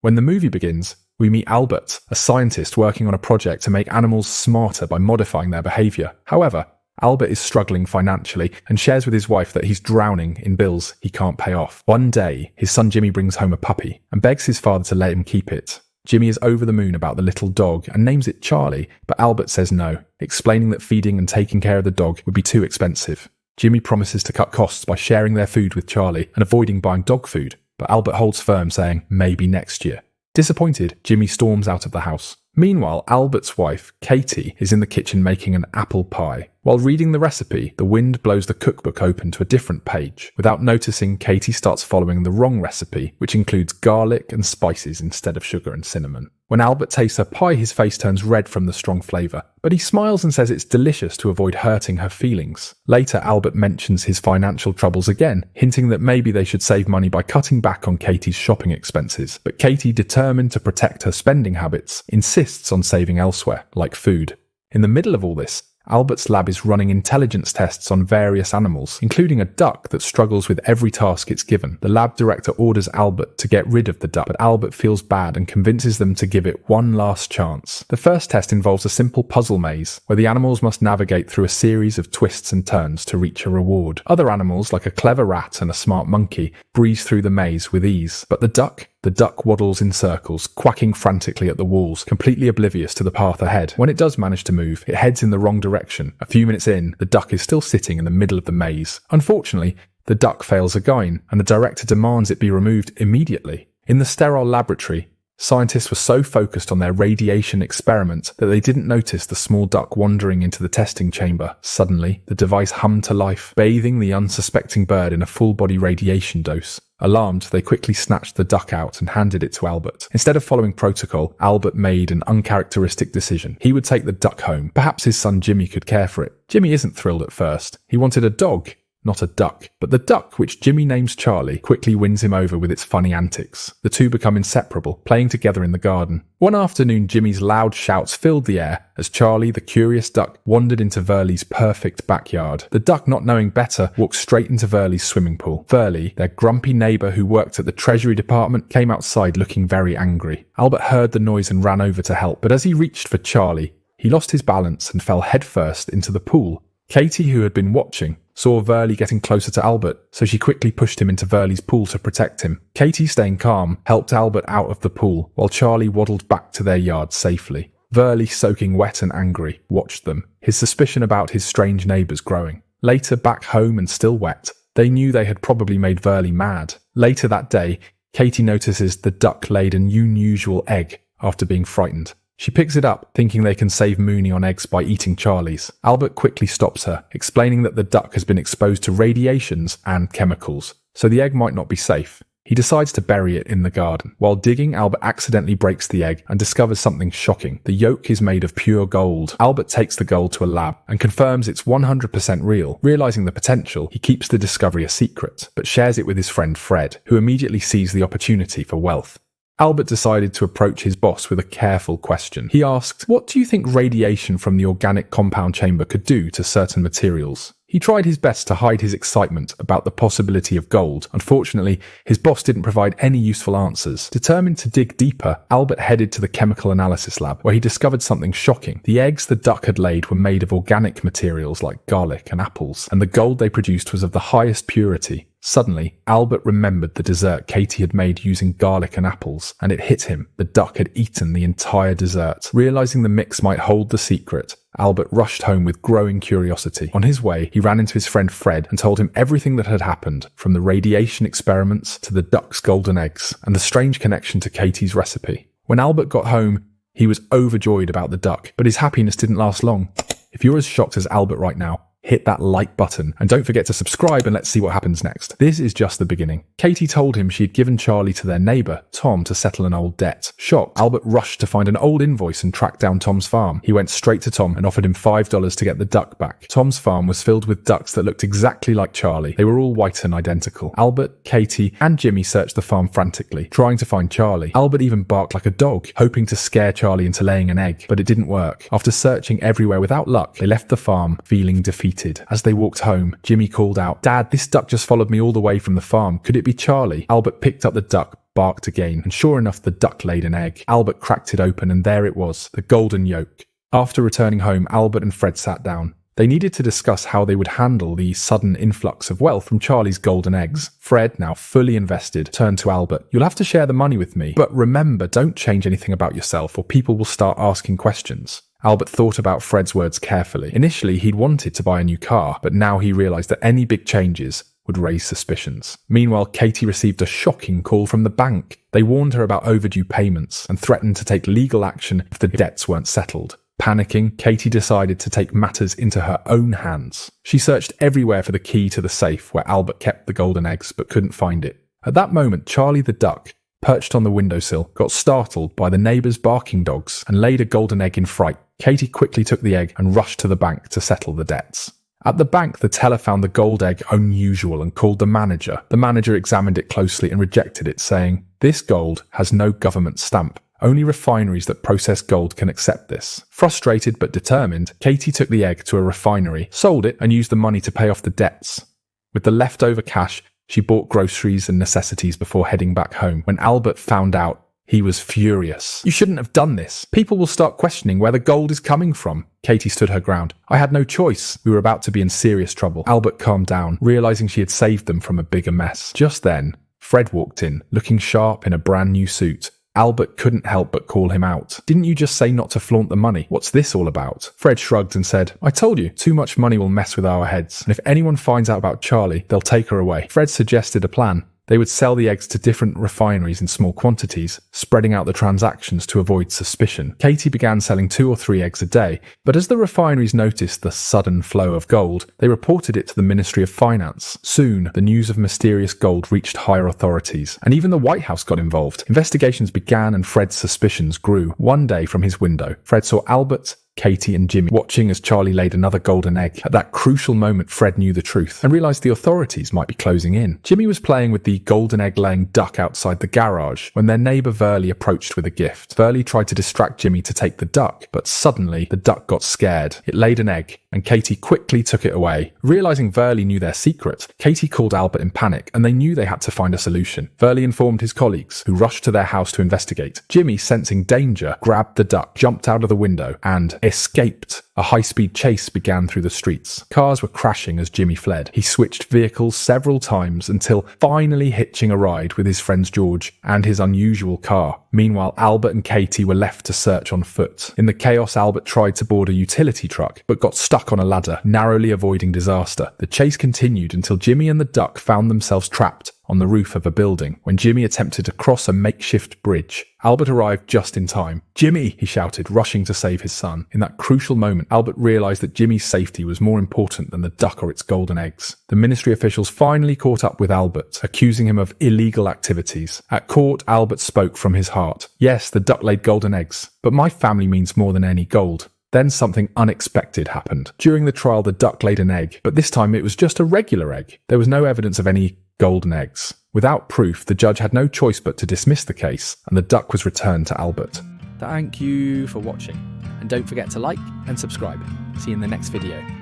When the movie begins, we meet Albert, a scientist working on a project to make animals smarter by modifying their behavior. However, Albert is struggling financially and shares with his wife that he's drowning in bills he can't pay off. One day, his son Jimmy brings home a puppy and begs his father to let him keep it. Jimmy is over the moon about the little dog and names it Charlie, but Albert says no, explaining that feeding and taking care of the dog would be too expensive. Jimmy promises to cut costs by sharing their food with Charlie and avoiding buying dog food, but Albert holds firm, saying maybe next year. Disappointed, Jimmy storms out of the house. Meanwhile, Albert's wife, Katie, is in the kitchen making an apple pie. While reading the recipe, the wind blows the cookbook open to a different page. Without noticing, Katie starts following the wrong recipe, which includes garlic and spices instead of sugar and cinnamon. When Albert tastes her pie, his face turns red from the strong flavour, but he smiles and says it's delicious to avoid hurting her feelings. Later, Albert mentions his financial troubles again, hinting that maybe they should save money by cutting back on Katie's shopping expenses. But Katie, determined to protect her spending habits, insists on saving elsewhere, like food. In the middle of all this, Albert's lab is running intelligence tests on various animals, including a duck that struggles with every task it's given. The lab director orders Albert to get rid of the duck, but Albert feels bad and convinces them to give it one last chance. The first test involves a simple puzzle maze, where the animals must navigate through a series of twists and turns to reach a reward. Other animals, like a clever rat and a smart monkey, breeze through the maze with ease, but the duck waddles in circles, quacking frantically at the walls, completely oblivious to the path ahead. When it does manage to move, it heads in the wrong direction. A few minutes in, the duck is still sitting in the middle of the maze. Unfortunately, the duck fails again, and the director demands it be removed immediately. In the sterile laboratory, scientists were so focused on their radiation experiment that they didn't notice the small duck wandering into the testing chamber. Suddenly, the device hummed to life, bathing the unsuspecting bird in a full-body radiation dose. Alarmed, they quickly snatched the duck out and handed it to Albert. Instead of following protocol, Albert made an uncharacteristic decision. He would take the duck home. Perhaps his son Jimmy could care for it. Jimmy isn't thrilled at first. He wanted a dog, not a duck. But the duck, which Jimmy names Charlie, quickly wins him over with its funny antics. The two become inseparable, playing together in the garden. One afternoon, Jimmy's loud shouts filled the air as Charlie, the curious duck, wandered into Verley's perfect backyard. The duck, not knowing better, walked straight into Verley's swimming pool. Verley, their grumpy neighbour who worked at the Treasury Department, came outside looking very angry. Albert heard the noise and ran over to help, but as he reached for Charlie, he lost his balance and fell headfirst into the pool. Katie, who had been watching, saw Verley getting closer to Albert, so she quickly pushed him into Verley's pool to protect him. Katie, staying calm, helped Albert out of the pool, while Charlie waddled back to their yard safely. Verley, soaking wet and angry, watched them, his suspicion about his strange neighbours growing. Later, back home and still wet, they knew they had probably made Verley mad. Later that day, Katie notices the duck laid an unusual egg after being frightened. She picks it up, thinking they can save Mooney on eggs by eating Charlie's. Albert quickly stops her, explaining that the duck has been exposed to radiations and chemicals, so the egg might not be safe. He decides to bury it in the garden. While digging, Albert accidentally breaks the egg and discovers something shocking. The yolk is made of pure gold. Albert takes the gold to a lab and confirms it's 100% real. Realizing the potential, he keeps the discovery a secret, but shares it with his friend Fred, who immediately sees the opportunity for wealth. Albert decided to approach his boss with a careful question. He asked, "What do you think radiation from the organic compound chamber could do to certain materials?" He tried his best to hide his excitement about the possibility of gold. Unfortunately, his boss didn't provide any useful answers. Determined to dig deeper, Albert headed to the chemical analysis lab, where he discovered something shocking. The eggs the duck had laid were made of organic materials like garlic and apples, and the gold they produced was of the highest purity. Suddenly, Albert remembered the dessert Katie had made using garlic and apples, and it hit him. The duck had eaten the entire dessert. Realizing the mix might hold the secret, Albert rushed home with growing curiosity. On his way, he ran into his friend Fred and told him everything that had happened, from the radiation experiments to the duck's golden eggs, and the strange connection to Katie's recipe. When Albert got home, he was overjoyed about the duck, but his happiness didn't last long. If you're as shocked as Albert right now, hit that like button and don't forget to subscribe, and let's see what happens next. This is just the beginning. Katie told him she'd given Charlie to their neighbour, Tom, to settle an old debt. Shocked, Albert rushed to find an old invoice and tracked down Tom's farm. He went straight to Tom and offered him $5 to get the duck back. Tom's farm was filled with ducks that looked exactly like Charlie. They were all white and identical. Albert, Katie, and Jimmy searched the farm frantically, trying to find Charlie. Albert even barked like a dog, hoping to scare Charlie into laying an egg, but it didn't work. After searching everywhere without luck, they left the farm feeling defeated. As they walked home, Jimmy called out, "Dad, this duck just followed me all the way from the farm. Could it be Charlie?" Albert picked up the duck, barked again, and sure enough, the duck laid an egg. Albert cracked it open, and there it was, the golden yolk. After returning home, Albert and Fred sat down. They needed to discuss how they would handle the sudden influx of wealth from Charlie's golden eggs. Fred, now fully invested, turned to Albert. "You'll have to share the money with me, but remember, don't change anything about yourself or people will start asking questions." Albert thought about Fred's words carefully. Initially, he'd wanted to buy a new car, but now he realized that any big changes would raise suspicions. Meanwhile, Katie received a shocking call from the bank. They warned her about overdue payments and threatened to take legal action if the debts weren't settled. Panicking, Katie decided to take matters into her own hands. She searched everywhere for the key to the safe where Albert kept the golden eggs, but couldn't find it. At that moment, Charlie the duck, perched on the windowsill, got startled by the neighbours' barking dogs and laid a golden egg in fright. Katie quickly took the egg and rushed to the bank to settle the debts. At the bank, the teller found the gold egg unusual and called the manager. The manager examined it closely and rejected it, saying, "This gold has no government stamp. Only refineries that process gold can accept this." Frustrated but determined, Katie took the egg to a refinery, sold it, and used the money to pay off the debts. With the leftover cash, she bought groceries and necessities before heading back home. When Albert found out, he was furious. "You shouldn't have done this. People will start questioning where the gold is coming from." Katie stood her ground. "I had no choice. We were about to be in serious trouble." Albert calmed down, realizing she had saved them from a bigger mess. Just then, Fred walked in, looking sharp in a brand new suit. Albert couldn't help but call him out. "Didn't you just say not to flaunt the money? What's this all about?" Fred shrugged and said, "I told you, too much money will mess with our heads, and if anyone finds out about Charlie, they'll take her away." Fred suggested a plan. They would sell the eggs to different refineries in small quantities, spreading out the transactions to avoid suspicion. Katie began selling 2 or 3 eggs a day, but as the refineries noticed the sudden flow of gold, they reported it to the Ministry of Finance. Soon, the news of mysterious gold reached higher authorities, and even the White House got involved. Investigations began and Fred's suspicions grew. One day from his window, Fred saw Albert, Katie and Jimmy watching as Charlie laid another golden egg. At that crucial moment, Fred knew the truth and realized the authorities might be closing in. Jimmy was playing with the golden egg-laying duck outside the garage when their neighbor Verley approached with a gift. Verley tried to distract Jimmy to take the duck, but suddenly the duck got scared. It laid an egg, and Katie quickly took it away. Realizing Verley knew their secret, Katie called Albert in panic, and they knew they had to find a solution. Verley informed his colleagues, who rushed to their house to investigate. Jimmy, sensing danger, grabbed the duck, jumped out of the window, and escaped. A high-speed chase began through the streets. Cars were crashing as Jimmy fled. He switched vehicles several times until finally hitching a ride with his friends George and his unusual car. Meanwhile, Albert and Katie were left to search on foot. In the chaos, Albert tried to board a utility truck, but got stuck on a ladder, narrowly avoiding disaster. The chase continued until Jimmy and the duck found themselves trapped on the roof of a building when Jimmy attempted to cross a makeshift bridge. Albert arrived just in time. "Jimmy!" he shouted, rushing to save his son. In that crucial moment, Albert realized that Jimmy's safety was more important than the duck or its golden eggs. The ministry officials finally caught up with Albert, accusing him of illegal activities. At court, Albert spoke from his heart. "Yes, the duck laid golden eggs, but my family means more than any gold." Then something unexpected happened. During the trial, the duck laid an egg, but this time it was just a regular egg. There was no evidence of any golden eggs. Without proof, the judge had no choice but to dismiss the case, and the duck was returned to Albert. Thank you for watching, and don't forget to like and subscribe. See you in the next video.